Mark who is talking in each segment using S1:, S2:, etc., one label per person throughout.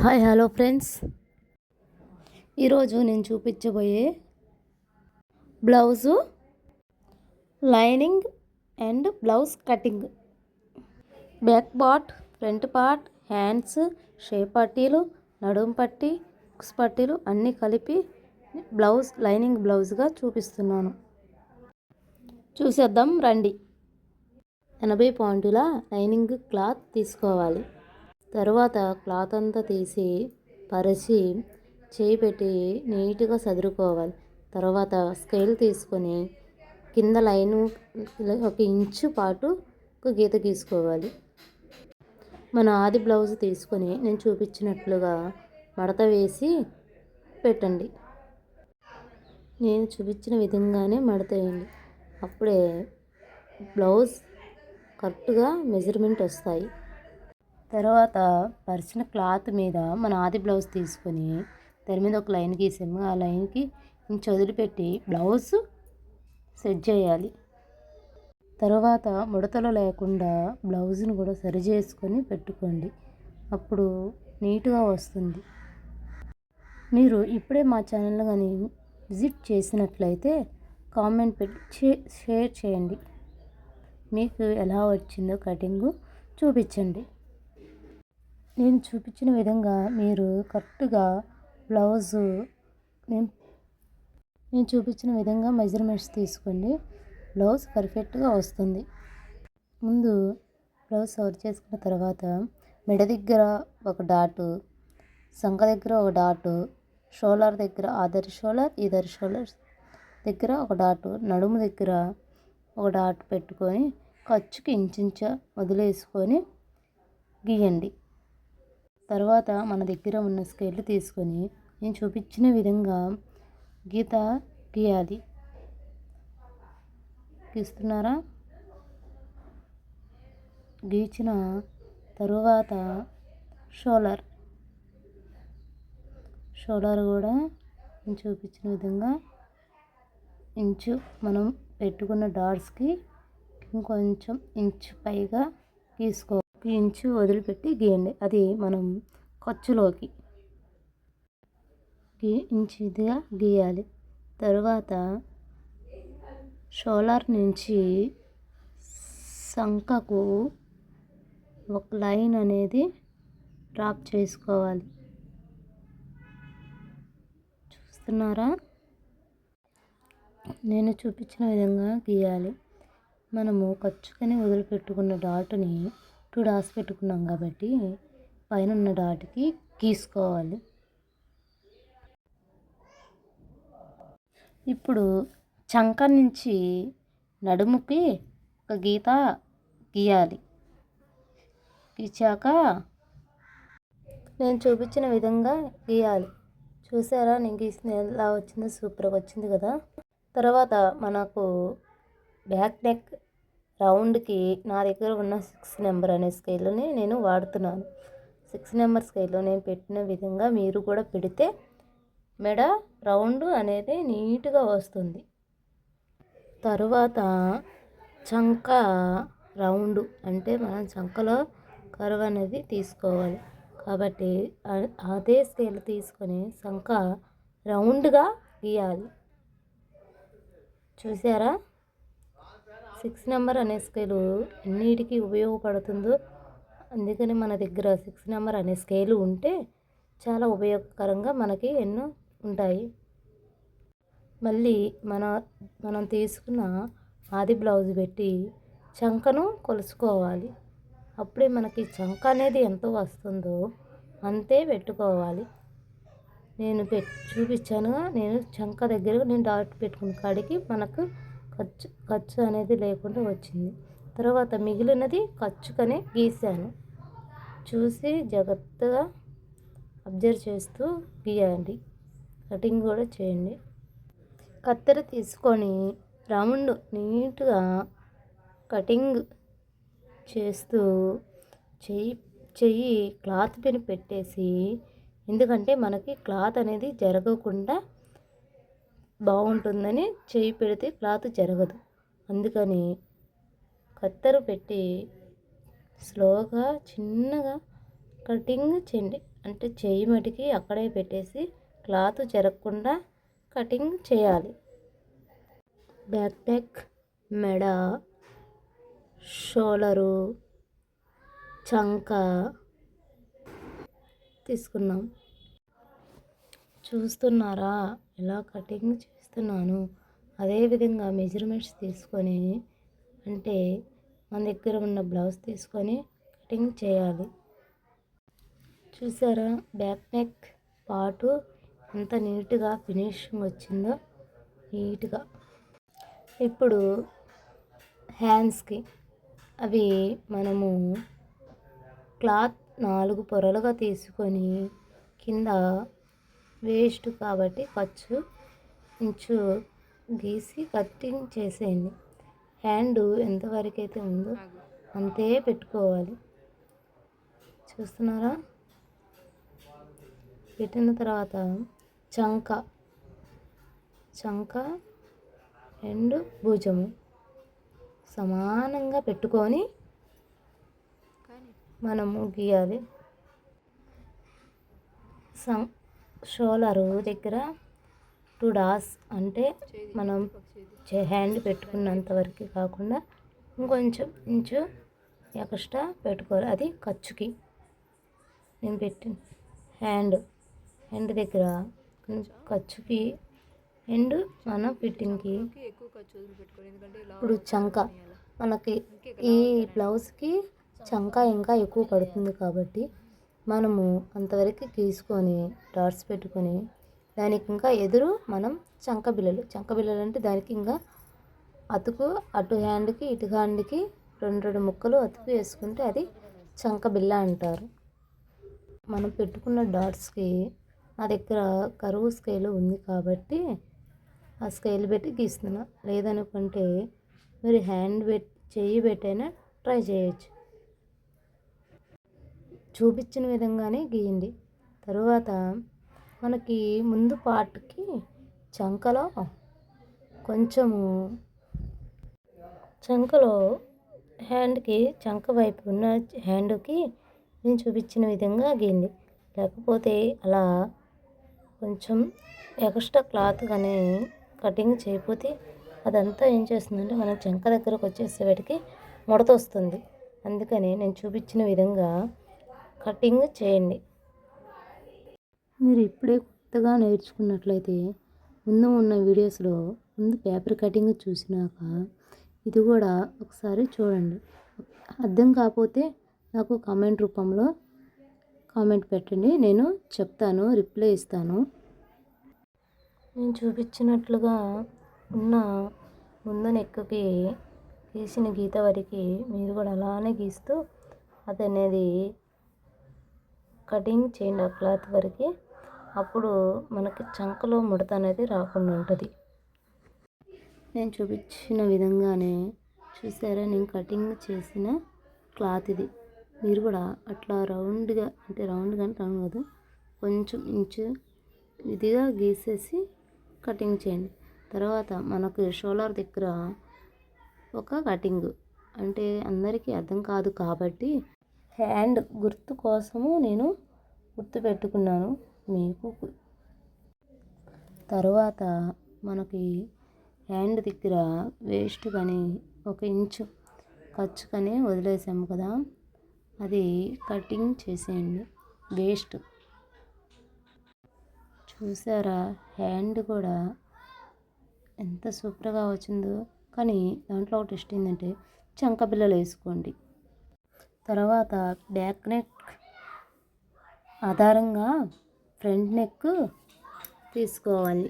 S1: Hi hello friends, ఈరోజు నేను చూపించబోయే blouse lining and blouse cutting, back part, front part, hands, shape పట్టీలు, నడుము పట్టీ, ఉక్స్ పట్టీలు అన్నీ కలిపి బ్లౌజ్ లైనింగ్ బ్లౌజ్గా చూపిస్తున్నాను. చూసేద్దాం రండి. 80 పాయింటుల లైనింగ్ క్లాత్ తీసుకోవాలి. తర్వాత క్లాత్ అంతా తీసి పరిచి చేయి పెట్టి నీట్గా సదురుకోవాలి. తర్వాత స్కేల్ తీసుకొని కింద లైను 1 ఇంచు పాటు ఒక గీత గీసుకోవాలి. మన ఆది బ్లౌజ్ తీసుకొని నేను చూపించినట్లుగా మడత వేసి పెట్టండి. నేను చూపించిన విధంగానే మడత వేయండి. అప్పుడే బ్లౌజ్ కరెక్ట్గా మెజర్మెంట్ వస్తాయి. తర్వాత పరిచిన క్లాత్ మీద మన ఆది బ్లౌజ్ తీసుకొని దాని మీద ఒక లైన్ గీసాము. ఆ లైన్కి ఇంచు వదిలిపెట్టి బ్లౌజ్ సెట్ చేయాలి. తర్వాత ముడతలు లేకుండా బ్లౌజ్ని కూడా సరి చేసుకొని పెట్టుకోండి. అప్పుడు నీట్గా వస్తుంది. మీరు ఇప్పుడే మా ఛానల్ కానీ విజిట్ చేసినట్లయితే కామెంట్ పెట్టి షేర్ చేయండి. మీకు ఎలా వచ్చిందో కటింగు చూపించండి. నేను చూపించిన విధంగా మీరు కరెక్ట్గా బ్లౌజు నేను చూపించిన విధంగా మెజర్మెంట్స్ తీసుకోండి. బ్లౌజ్ పర్ఫెక్ట్గా వస్తుంది. ముందు బ్లౌజ్ సవర్ చేసుకున్న తర్వాత మెడ దగ్గర ఒక డాటు, సంక దగ్గర ఒక డాటు, షోల్డర్ దగ్గర అదర్ షోల్డర్ ఇదర్ షోల్డర్ దగ్గర ఒక డాటు, నడుము దగ్గర ఒక డాట్ పెట్టుకొని ఖర్చుకి ఇంచుంచ వదిలేసుకొని గీయండి. తర్వాత మన దగ్గర ఉన్న స్కేల్ తీసుకొని నేను చూపించిన విధంగా గీత గీయాలి. గీస్తున్నారా? గీచిన తరువాత షోల్డర్ కూడా నేను చూపించిన విధంగా ఇంచు మనం పెట్టుకున్న డాట్స్కి ఇంకొంచెం ఇంచు పైగా గీసుకో. ఇంచు వదిలిపెట్టి గీయండి. అది మనం ఖర్చులోకి ఇంచు ఇదిగా గీయాలి. తరువాత షోల్డర్ నుంచి సంకకు ఒక లైన్ అనేది డ్రాప్ చేసుకోవాలి. చూస్తున్నారా? నేను చూపించిన విధంగా గీయాలి. మనము ఖర్చుకని వదిలిపెట్టుకున్న డాట్ని 2 డాట్స్ పెట్టుకున్నాం కాబట్టి పైన ఉన్న డాట్కి గీసుకోవాలి. ఇప్పుడు చంక నుంచి నడుముకి ఒక గీత గీయాలి. గీచాక నేను చూపించిన విధంగా గీయాలి. చూసారా? నేను గీసిన ఎలా వచ్చిందో సూపర్గా వచ్చింది కదా. తర్వాత మనకు బ్యాక్ నెక్ రౌండ్కి నా దగ్గర ఉన్న 6 నెంబర్ అనే స్కేల్ని నేను వాడుతున్నాను. 6 నెంబర్ స్కేల్లో నేను పెట్టిన విధంగా మీరు కూడా పెడితే మెడ రౌండ్ అనేది నీట్గా వస్తుంది. తరువాత చంక రౌండ్ అంటే మనం చంకలో కర్వ్ అనేది తీసుకోవాలి. కాబట్టి అదే స్కేల్ తీసుకొని చంక రౌండ్గా గీయాలి. చూసారా? 6 నెంబర్ అనే స్కేలు ఎన్నిటికి ఉపయోగపడుతుందో. అందుకని మన దగ్గర 6 నెంబర్ అనే స్కేలు ఉంటే చాలా ఉపయోగకరంగా మనకి ఎన్నో ఉంటాయి. మళ్ళీ మనం తీసుకున్న ఆది బ్లౌజ్ పెట్టి చంకను కొలుచుకోవాలి. అప్పుడే మనకి చంక అనేది ఎంత వస్తుందో అంతే పెట్టుకోవాలి. నేను చూపించానుగా. నేను చంక దగ్గర నేను డాట్ పెట్టుకున్న కాడికి మనకు ఖర్చు అనేది లేకుండా వచ్చింది. తర్వాత మిగిలినది ఖర్చుకనే గీసాను. చూసి జాగ్రత్తగా అబ్జర్వ్ చేస్తూ గీయండి. కటింగ్ కూడా చేయండి. కత్తెర తీసుకొని రౌండ్ నీట్గా కటింగ్ చేస్తూ చెయ్యి క్లాత్ పైన పెట్టేసి, ఎందుకంటే మనకి క్లాత్ అనేది జరగకుండా బాగుంటుందని చెయ్యి పెడితే క్లాత్ జరగదు. అందుకని కత్తెర పెట్టి స్లోగా చిన్నగా కటింగ్ చేయండి. అంటే చెయ్యి మటుకి అక్కడే పెట్టేసి క్లాత్ జరగకుండా కటింగ్ చేయాలి. బ్యాక్ నెక్, మెడ, షోలరు, చంక తీసుకున్నాం. చూస్తున్నారా ఎలా కటింగ్ చేస్తున్నాను. అదేవిధంగా మెజర్మెంట్స్ తీసుకొని అంటే మన దగ్గర ఉన్న బ్లౌజ్ తీసుకొని కటింగ్ చేయాలి. చూసారా బ్యాక్ నెక్ పార్టు ఎంత నీట్గా ఫినిషింగ్ వచ్చిందో నీట్గా. ఇప్పుడు హ్యాండ్స్కి అవి మనము క్లాత్ 4 పొరలుగా తీసుకొని కింద వేస్ట్ కాబట్టి ఖర్చు ఇంచు గీసి కటింగ్ చేసేయండి. హ్యాండ్ ఎంతవరకు అయితే ఉందో అంతే పెట్టుకోవాలి. చూస్తున్నారా? పెట్టిన తర్వాత చంక అండ్ భుజము సమానంగా పెట్టుకొని మనము గీయాలి. షోలరు దగ్గర 2 డాట్స్ అంటే మనం హ్యాండ్ పెట్టుకున్నంత వరకు కాకుండా ఇంకొంచెం ఇంచు ఎక్స్ట్రా పెట్టుకోవాలి. అది ఖర్చుకి. నేను పెట్టిన హ్యాండ్ దగ్గర ఖర్చుకి అండ్ మన ఫిట్టింగ్కి. ఇప్పుడు చంక మనకి ఈ బ్లౌజ్కి చంక ఇంకా ఎక్కువ పడుతుంది కాబట్టి మనము అంతవరకు గీసుకొని డాట్స్ పెట్టుకొని దానికి ఇంకా ఎదురు మనం చంక బిల్లలు అంటే దానికి ఇంకా అతుకు అటు హ్యాండ్కి ఇటు హ్యాండ్కి 2 ముక్కలు అతుకు వేసుకుంటే అది చంక బిల్ల అంటారు. మనం పెట్టుకున్న డాట్స్కి నా దగ్గర కరువు స్కేల్ ఉంది కాబట్టి ఆ స్కేల్ పెట్టి గీస్తున్నా. లేదనుకుంటే మీరు చెయ్యి పెట్టైనా ట్రై చేయొచ్చు. చూపించిన విధంగానే గీయండి. తరువాత మనకి ముందు పార్ట్కి చంకలో హ్యాండ్కి చంక వైపు ఉన్న హ్యాండ్కి నేను చూపించిన విధంగా గీయండి. లేకపోతే అలా కొంచెం ఎక్స్ట్రా క్లాత్ కానీ కటింగ్ చేయకపోతే అదంతా ఏం చేస్తుందంటే మన చంక దగ్గరకు వచ్చేసేవాటికి ముడత వస్తుంది. అందుకని నేను చూపించిన విధంగా కటింగ్ చేయండి. మీరు ఇప్పుడే కొత్తగా నేర్చుకున్నట్లయితే ముందు ఉన్న వీడియోస్లో ముందు పేపర్ కటింగ్ చూసినాక ఇది కూడా ఒకసారి చూడండి. అర్థం కాకపోతే నాకు కామెంట్ రూపంలో కామెంట్ పెట్టండి, నేను చెప్తాను, రిప్లై ఇస్తాను. నేను చూపించినట్లుగా ఉన్న ముందు నెక్కి గీసిన గీత వరకు మీరు కూడా అలానే గీస్తూ అది అనేది కటింగ్ చేయండి ఆ క్లాత్ వరకు. అప్పుడు మనకి చంకలో ముడత అనేది రాకుండా ఉంటుంది. నేను చూపించిన విధంగానే చూసారా నేను కటింగ్ చేసిన క్లాత్ ఇది. మీరు కూడా అట్లా రౌండ్గా అంటే రౌండ్ కాదు కొంచెం ఇంచు ఇదిగా గీసేసి కటింగ్ చేయండి. తర్వాత మనకు షోల్డర్ దగ్గర ఒక కటింగ్ అంటే అందరికీ అర్థం కాదు కాబట్టి హ్యాండ్ గుర్తు కోసము నేను గుర్తు పెట్టుకున్నాను మీకు. తరువాత మనకి హ్యాండ్ దగ్గర వేస్ట్ కానీ 1 ఇంచు ఖర్చు కానీ వదిలేసాము కదా, అది కటింగ్ చేసేయండి. వేస్ట్ చూసారా హ్యాండ్ కూడా ఎంత సూపర్గా వచ్చిందో. కానీ దాంట్లో ఒక టెస్ట్ ఏంటంటే చంక బిల్లలు వేసుకోండి. తర్వాత బ్యాక్ నెక్ ఆధారంగా ఫ్రంట్ నెక్ తీసుకోవాలి.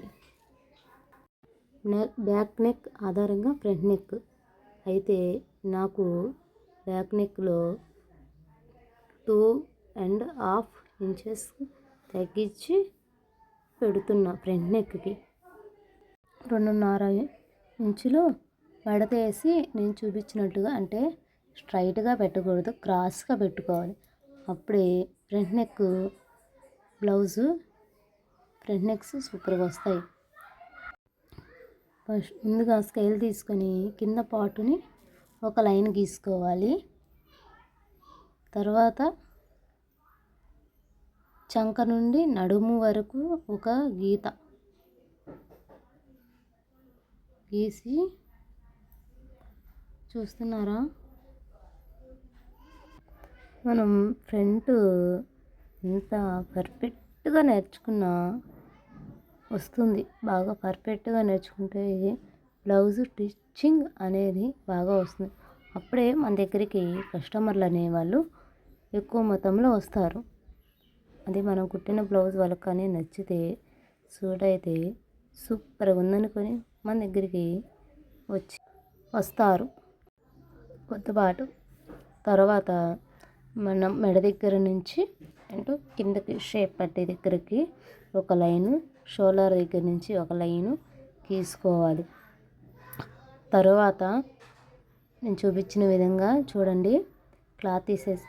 S1: బ్యాక్ నెక్ ఆధారంగా ఫ్రంట్ నెక్ అయితే నాకు బ్యాక్ నెక్లో 2.5 ఇంచెస్ తగ్గించి పెడుతున్నా. ఫ్రంట్ నెక్కి 2.5 ఇంచులు మడత వేసి నేను చూపించినట్టుగా అంటే స్ట్రైట్గా పెట్టకూడదు, క్రాస్గా పెట్టుకోవాలి. అప్పుడే ఫ్రంట్ నెక్స్ సూపర్గా వస్తాయి. ఫస్ట్ ముందుగా స్కేల్ తీసుకొని కింద పార్టుని ఒక లైన్ గీసుకోవాలి. తర్వాత చంక నుండి నడుము వరకు ఒక గీత గీసి చూస్తున్నారా, మనం ఫ్రంట్ ఎంత పర్ఫెక్ట్గా నేర్చుకున్నా వస్తుంది. బాగా పర్ఫెక్ట్గా నేర్చుకుంటే బ్లౌజ్ స్టిచ్చింగ్ అనేది బాగా వస్తుంది. అప్పుడే మన దగ్గరికి కస్టమర్లు అనేవాళ్ళు ఎక్కువ మొత్తంలో వస్తారు. అది మనం కుట్టిన బ్లౌజ్ వాళ్ళకి కానీ నచ్చితే సూట్ అయితే సూపర్గా ఉందనుకొని మన దగ్గరికి వస్తారు. కొత్తపాటు తర్వాత మనం మెడ దగ్గర నుంచి కిందకి షేప్ పట్టే దగ్గరికి ఒక లైను, షోల్డర్ దగ్గర నుంచి ఒక లైను గీసుకోవాలి. తర్వాత నేను చూపించిన విధంగా చూడండి, క్లాత్ తీసేసి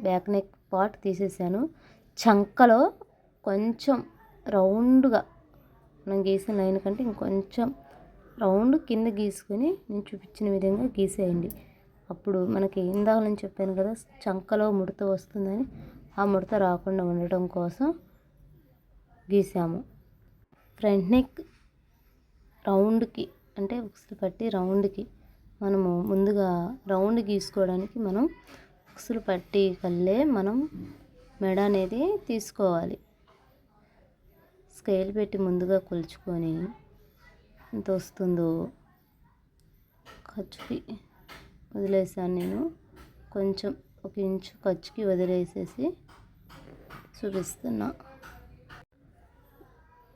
S1: బ్యాక్ నెక్ పార్ట్ తీసేసాను. చంకలో కొంచెం రౌండ్గా మనం గీసిన లైన్ కంటే ఇంకొంచెం రౌండ్ కింద గీసుకొని నేను చూపించిన విధంగా గీసేయండి. అప్పుడు మనకి ఇందాక నేను చెప్పాను కదా, చంకలో ముడత వస్తుందని, ఆ ముడత రాకుండా ఉండటం కోసం గీసాము. ఫ్రంట్ నెక్ రౌండ్కి అంటే ఉక్సులు పట్టి రౌండ్కి మనము ముందుగా రౌండ్ గీసుకోవడానికి మనం ఉక్సులు పట్టి కల్లే మనం మెడ అనేది తీసుకోవాలి. స్కేల్ పెట్టి ముందుగా కొలుచుకొని ఎంత వస్తుందో ఖర్చుకి వదిలేసాను. నేను కొంచెం 1 ఇంచు ఖర్చుకి వదిలేసేసి చూపిస్తున్నా.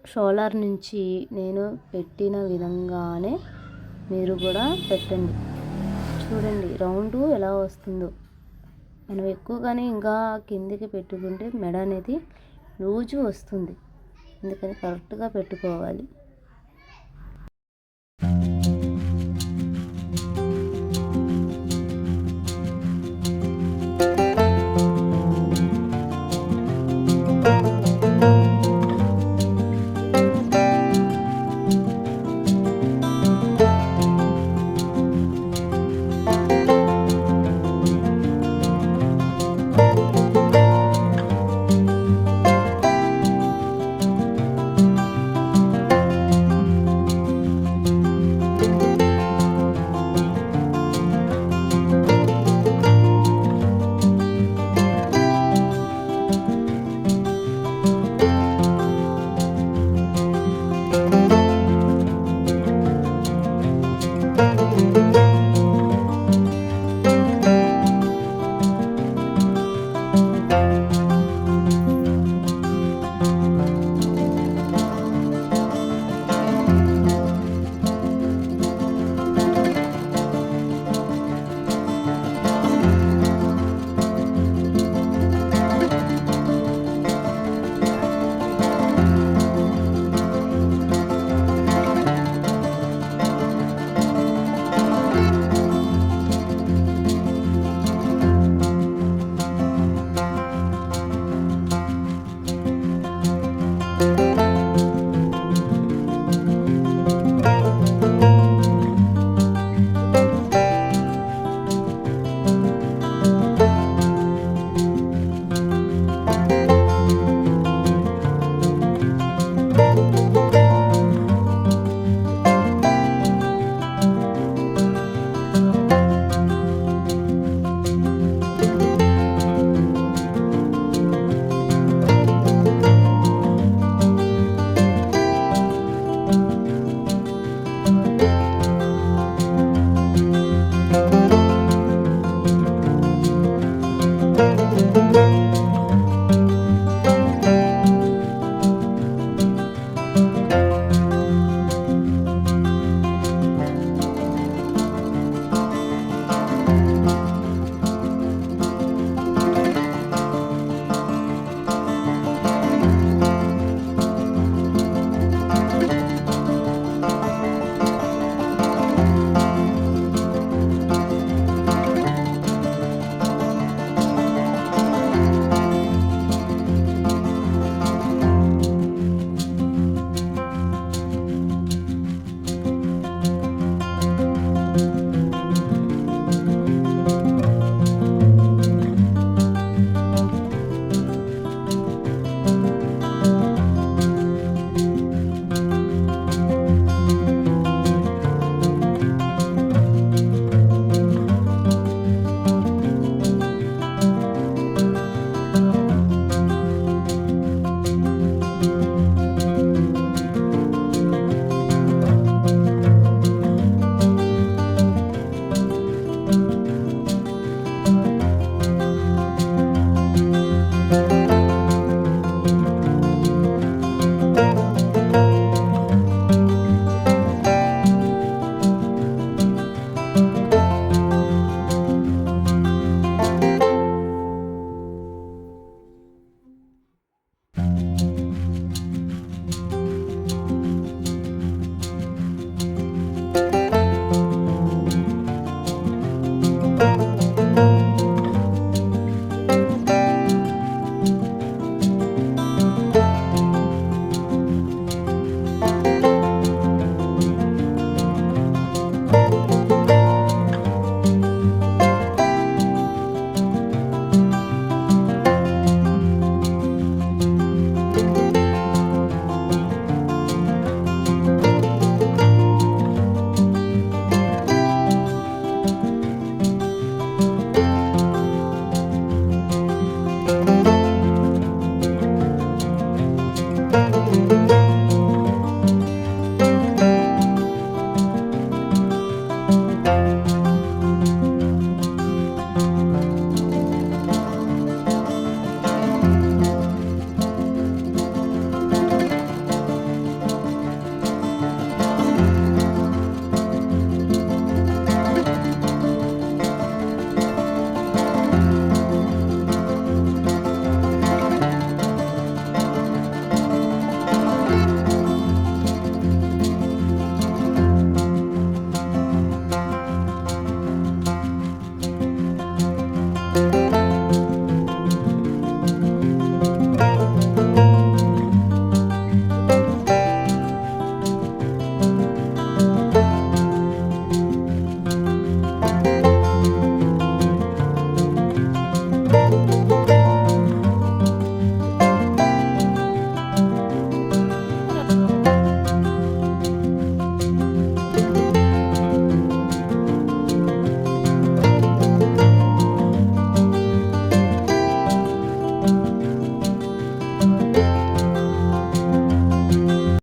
S1: షోల్డర్ నుంచి నేను పెట్టిన విధంగానే మీరు కూడా పెట్టండి. చూడండి రౌండ్ ఎలా వస్తుందో. మనం ఎక్కువగానే ఇంకా కిందికి పెట్టుకుంటే మెడ అనేది లూజు వస్తుంది. అందుకని కరెక్ట్గా పెట్టుకోవాలి.